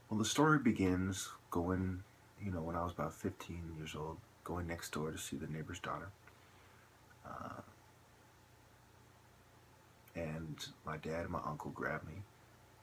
Well, the story begins going, when I was about 15 years old, going next door to see the neighbor's daughter. Uh, and my dad and my uncle grabbed me,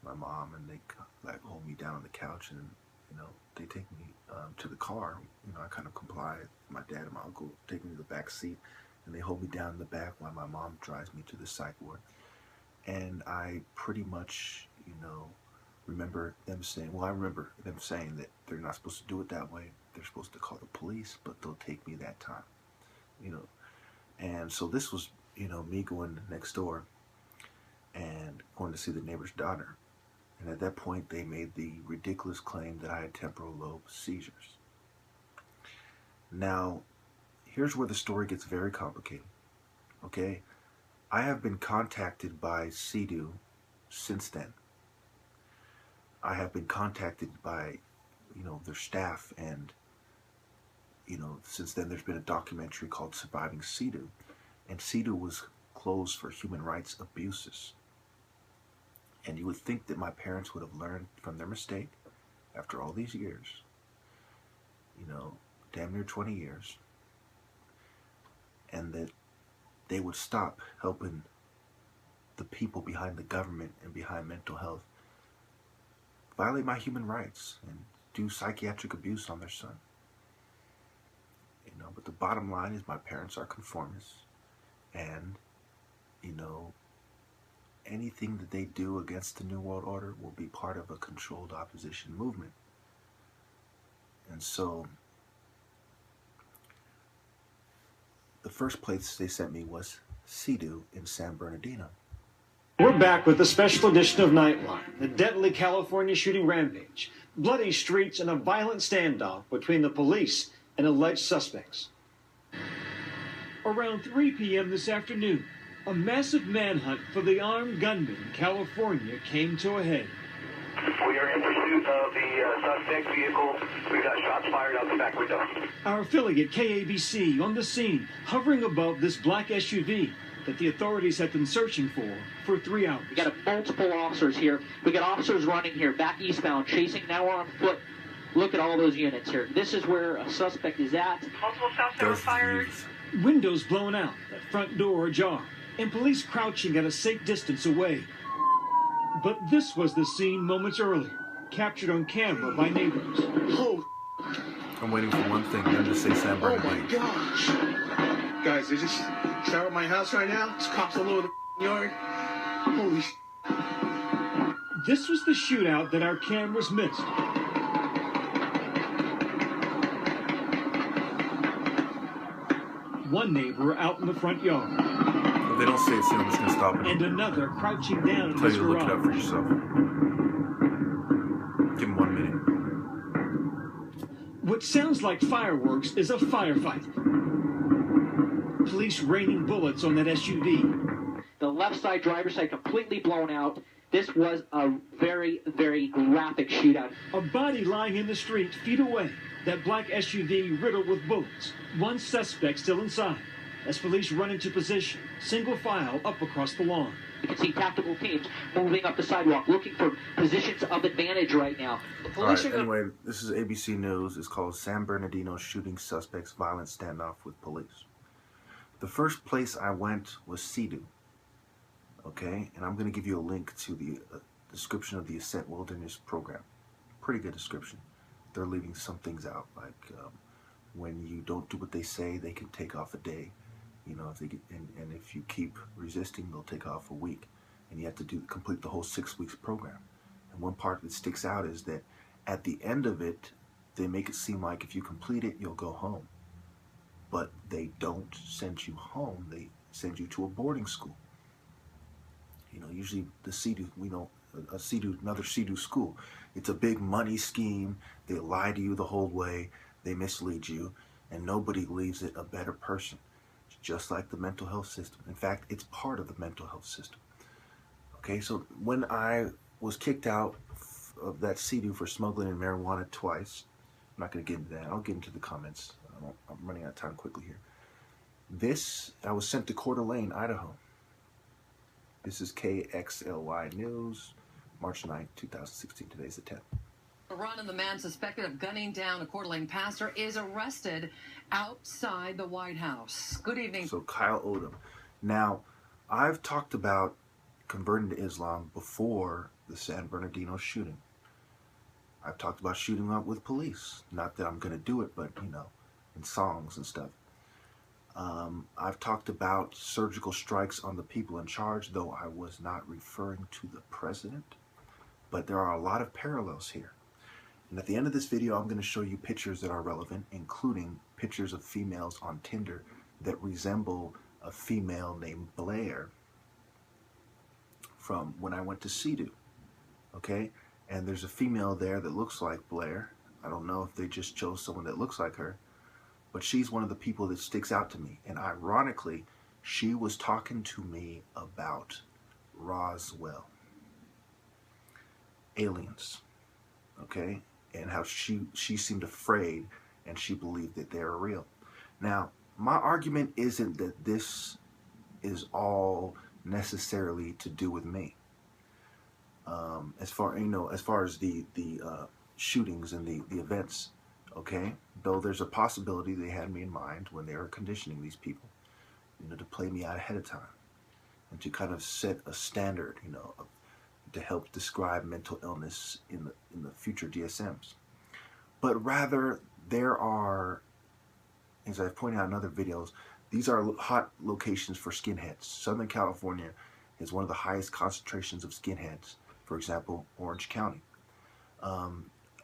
my mom, and they like hold me down on the couch, and they take me to the car. I kind of comply. My dad and my uncle take me to the back seat, and they hold me down in the back while my mom drives me to the psych ward. And I pretty much, remember them saying, well, I remember them saying that they're not supposed to do it that way. They're supposed to call the police, but they'll take me that time, you know. And so this was, me going next door and going to see the neighbor's daughter. And at that point, they made the ridiculous claim that I had temporal lobe seizures. Now, here's where the story gets very complicated, okay? I have been contacted by CEDU since then. I have been contacted by, their staff, and, since then there's been a documentary called Surviving CEDU, and CEDU was closed for human rights abuses. And you would think that my parents would have learned from their mistake after all these years, damn near 20 years, and that they would stop helping the people behind the government and behind mental health violate my human rights and do psychiatric abuse on their son. But the bottom line is my parents are conformists, and, anything that they do against the New World Order will be part of a controlled opposition movement. And so the first place they sent me was CEDU in San Bernardino. We're back with a special edition of Nightline, the deadly California shooting rampage, bloody streets, and a violent standoff between the police and alleged suspects. Around 3 p.m. this afternoon, a massive manhunt for the armed gunman in California came to a head. We are in pursuit of the suspect vehicle. We've got shots fired out the back window. Our affiliate KABC on the scene, hovering above this black SUV that the authorities have been searching for 3 hours. We got multiple officers here. We got officers running here, back eastbound, chasing. Now we're on foot. Look at all those units here. This is where a suspect is at. Multiple shots that were fired. Windows blown out, that front door ajar, and police crouching at a safe distance away. But this was the scene moments earlier, captured on camera by neighbors. Oh, I'm waiting for one thing, them to say San oh Bernardino. my gosh. Guys, they just shot at my house right now. There's cops all over the yard. Holy sh**. This was the shootout that our cameras missed. One neighbor out in the front yard. If they don't say it, I'm just going to stop it. And another crouching down in Tell his you to look it up for garage. yourself. Give him 1 minute. What sounds like fireworks is a firefight. Police raining bullets on that SUV. The left side, driver's side, completely blown out. This was a very, very graphic shootout. A body lying in the street feet away. That black SUV riddled with bullets. One suspect still inside. As police run into position, single file up across the lawn. You can see tactical teams moving up the sidewalk, looking for positions of advantage right now. The All police right, are anyway, this is ABC News. It's called San Bernardino Shooting Suspects Violent Standoff with Police. The first place I went was CEDU. Okay, and I'm going to give you a link to the description of the Ascent Wilderness Program. Pretty good description. They're leaving some things out, like when you don't do what they say, they can take off a day. If they get, and if you keep resisting, they'll take off a week, and you have to complete the whole 6 weeks program. And one part that sticks out is that at the end of it, they make it seem like if you complete it, you'll go home. But they don't send you home. They send you to a boarding school. Usually the CEDU, another CEDU school. It's a big money scheme. They lie to you the whole way. They mislead you, and nobody leaves it a better person. It's just like the mental health system. In fact, it's part of the mental health system. Okay, so when I was kicked out of that CEDU for smuggling in marijuana twice, I'm not going to get into that. I'll get into the comments. I'm running out of time quickly here. I was sent to Coeur d'Alene, Idaho. This is KXLY News, March 9th, 2016. Today's the 10th. Iran and the man suspected of gunning down a Coeur d'Alene pastor is arrested outside the White House. Good evening. So Kyle Odom. Now, I've talked about converting to Islam before the San Bernardino shooting. I've talked about shooting up with police. Not that I'm going to do it, but, you know, in songs and stuff. I've talked about surgical strikes on the people in charge, though I was not referring to the president. But there are a lot of parallels here. And at the end of this video, I'm going to show you pictures that are relevant, including pictures of females on Tinder that resemble a female named Blair from when I went to CEDU. Okay? And there's a female there that looks like Blair. I don't know if they just chose someone that looks like her, but she's one of the people that sticks out to me. And ironically, she was talking to me about Roswell. Aliens. Okay? And how she seemed afraid and she believed that they were real. Now, my argument isn't that this is all necessarily to do with me. As far as the shootings and the events, okay? Though there's a possibility they had me in mind when they were conditioning these people, you know, to play me out ahead of time and to kind of set a standard, you know, to help describe mental illness in the future DSMs. But rather, there are, as I've pointed out in other videos, these are hot locations for skinheads. Southern California is one of the highest concentrations of skinheads. For example, Orange County.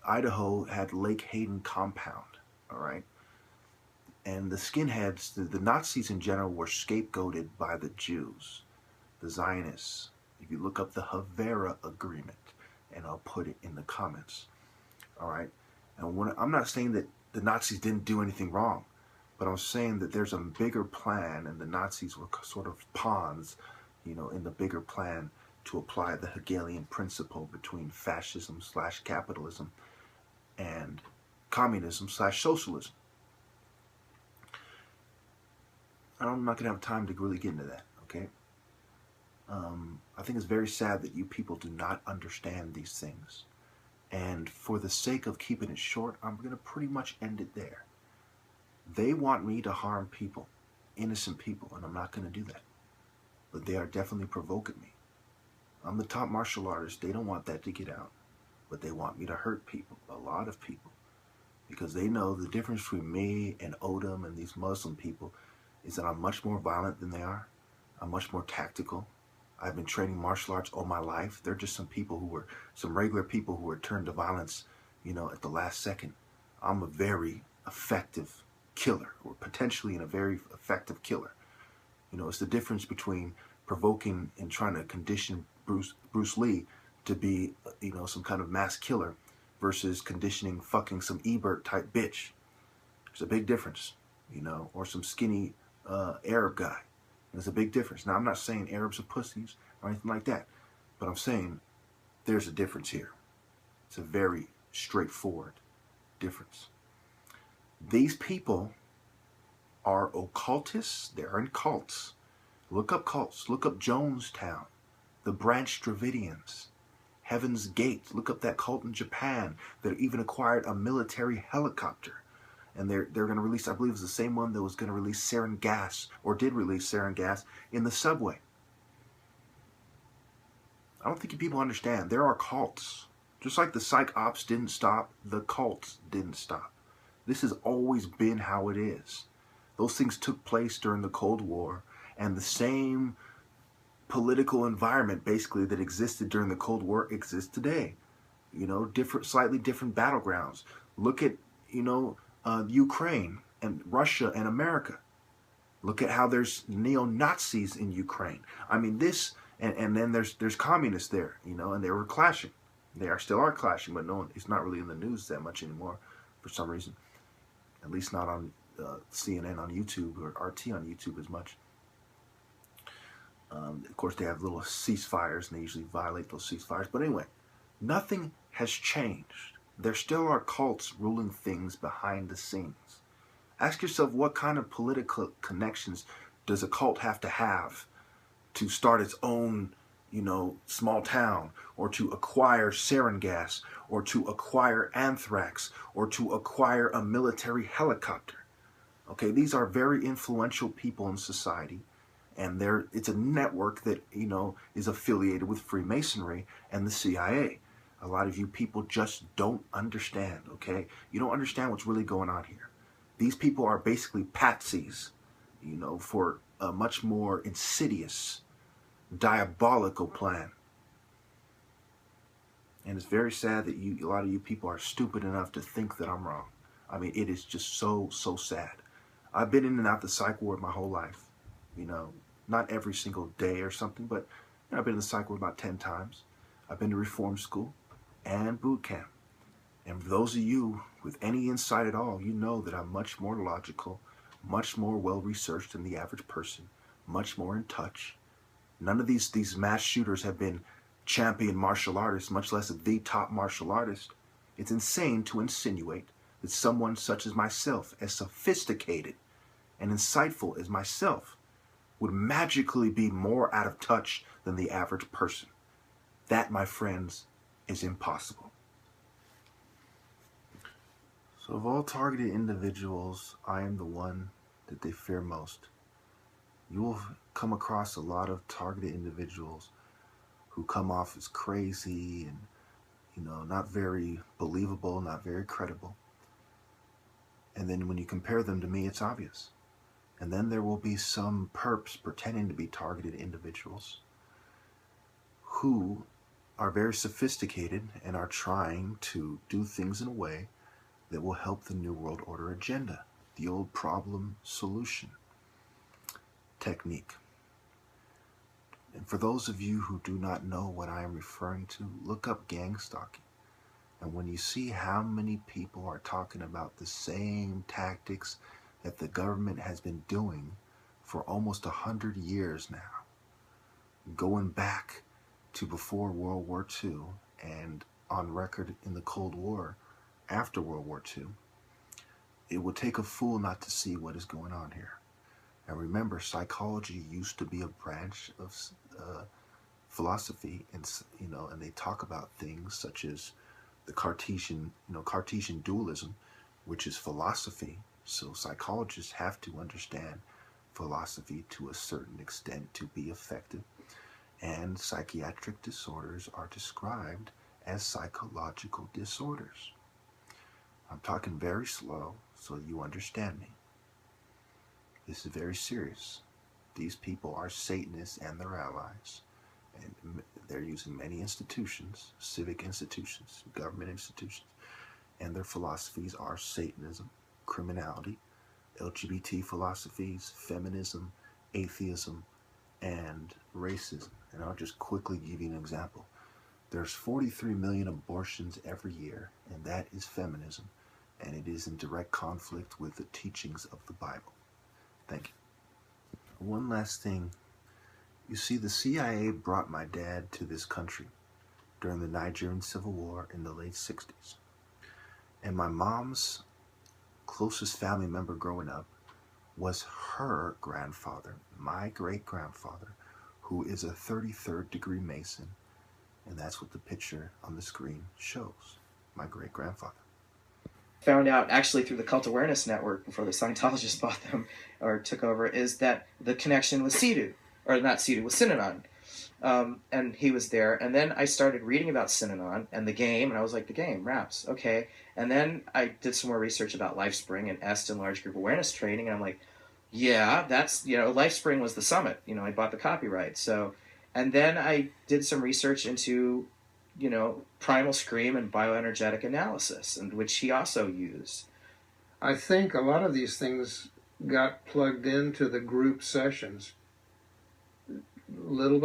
Idaho had Lake Hayden compound, all right? And the skinheads, the Nazis in general, were scapegoated by the Jews, the Zionists. If you look up the Havana Agreement, and I'll put it in the comments, all right? And I'm not saying that the Nazis didn't do anything wrong, but I'm saying that there's a bigger plan, and the Nazis were sort of pawns, you know, in the bigger plan to apply the Hegelian principle between fascism/capitalism and communism/socialism. I'm not going to have time to really get into that, okay? I think it's very sad that you people do not understand these things. And for the sake of keeping it short, I'm going to pretty much end it there. They want me to harm people, innocent people, and I'm not going to do that. But they are definitely provoking me. I'm the top martial artist. They don't want that to get out. But they want me to hurt people, a lot of people. Because they know the difference between me and Odom and these Muslim people is that I'm much more violent than they are. I'm much more tactical. I've been training martial arts all my life. They're just some regular people who were turned to violence, you know, at the last second. I'm a very effective killer, or potentially a very effective killer. You know, it's the difference between provoking and trying to condition Bruce Lee to be, you know, some kind of mass killer versus conditioning fucking some Ebert type bitch. There's a big difference, you know, or some skinny Arab guy. There's a big difference. Now, I'm not saying Arabs are pussies or anything like that, but I'm saying there's a difference here. It's a very straightforward difference. These people are occultists. They're in cults. Look up cults. Look up Jonestown, the Branch Dravidians, Heaven's Gate. Look up that cult in Japan that even acquired a military helicopter. And they're going to release, I believe it was the same one that was going to release sarin gas, or did release sarin gas, in the subway. I don't think you people understand. There are cults. Just like the psych ops didn't stop, the cults didn't stop. This has always been how it is. Those things took place during the Cold War, and the same political environment, basically, that existed during the Cold War exists today. You know, slightly different battlegrounds. Look at, you know, Ukraine and Russia and America. Look at how there's neo-Nazis in Ukraine. I mean, this, and then there's communists there, you know, and they were clashing. They still are clashing, but it's not really in the news that much anymore for some reason. At least not on CNN on YouTube or RT on YouTube as much. Of course, they have little ceasefires, and they usually violate those ceasefires. But anyway, nothing has changed. There still are cults ruling things behind the scenes. Ask yourself, what kind of political connections does a cult have to start its own small town, or to acquire sarin gas, or to acquire anthrax, or to acquire a military helicopter. Okay, these are very influential people in society, and it's a network that, is affiliated with Freemasonry and the CIA. A lot of you people just don't understand, okay? You don't understand what's really going on here. These people are basically patsies, for a much more insidious, diabolical plan. And it's very sad that a lot of you people are stupid enough to think that I'm wrong. I mean, it is just so sad. I've been in and out the psych ward my whole life. Not every single day or something, but I've been in the psych ward about 10 times. I've been to reform school and boot camp. And for those of you with any insight at all, you know that I'm much more logical, much more well-researched than the average person, much more in touch. None of these mass shooters have been champion martial artists, much less the top martial artist. It's insane to insinuate that someone such as myself, as sophisticated and insightful as myself, would magically be more out of touch than the average person. That, my friends, is impossible. So of all targeted individuals, I am the one that they fear most. You will come across a lot of targeted individuals who come off as crazy and, not very believable, not very credible. And then when you compare them to me, it's obvious. And then there will be some perps pretending to be targeted individuals who are very sophisticated and are trying to do things in a way that will help the New World Order agenda, the old problem solution technique. And for those of you who do not know what I am referring to, look up gang stalking. And when you see how many people are talking about the same tactics that the government has been doing for almost 100 years now, going back to before World War II and on record in the Cold War after World War II, it would take a fool not to see what is going on here. And remember, psychology used to be a branch of philosophy, and they talk about things such as the Cartesian dualism, which is philosophy. So psychologists have to understand philosophy to a certain extent to be effective. And psychiatric disorders are described as psychological disorders. I'm talking very slow so you understand me. This is very serious. These people are Satanists and their allies. And they're using many institutions, civic institutions, government institutions, and their philosophies are Satanism, criminality, LGBT philosophies, feminism, atheism, and racism. And I'll just quickly give you an example. There's 43 million abortions every year, and that is feminism, and it is in direct conflict with the teachings of the Bible. Thank you. One last thing. You see, the CIA brought my dad to this country during the Nigerian Civil War in the late 60s. And my mom's closest family member growing up was her grandfather, my great-grandfather, who is a 33rd degree Mason. And that's what the picture on the screen shows, my great-grandfather. Found out actually through the Cult Awareness Network before the Scientologists bought them or took over, is that the connection with cedu, or not cedu, with Synanon. And he was there. And then I started reading about Synanon and the game, and I was like, the game, raps, okay. And then I did some more research about LifeSpring and EST and Large Group Awareness Training, and I'm like, yeah, that's, LifeSpring was the summit. I bought the copyright. So, and then I did some research into, primal scream and bioenergetic analysis, and which he also used. I think a lot of these things got plugged into the group sessions, little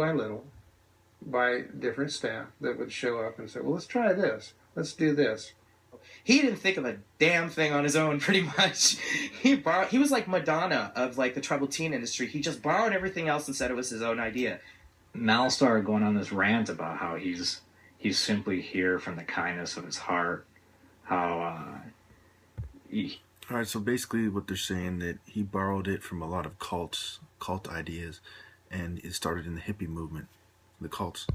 by different staff that would show up and say, well, let's try this. Let's do this. He didn't think of a damn thing on his own, pretty much. He was like Madonna of like the troubled teen industry. He just borrowed everything else and said it was his own idea. Mal started going on this rant about how he's simply here from the kindness of his heart. All right, so basically what they're saying that he borrowed it from a lot of cult ideas, and it started in the hippie movement. the cults.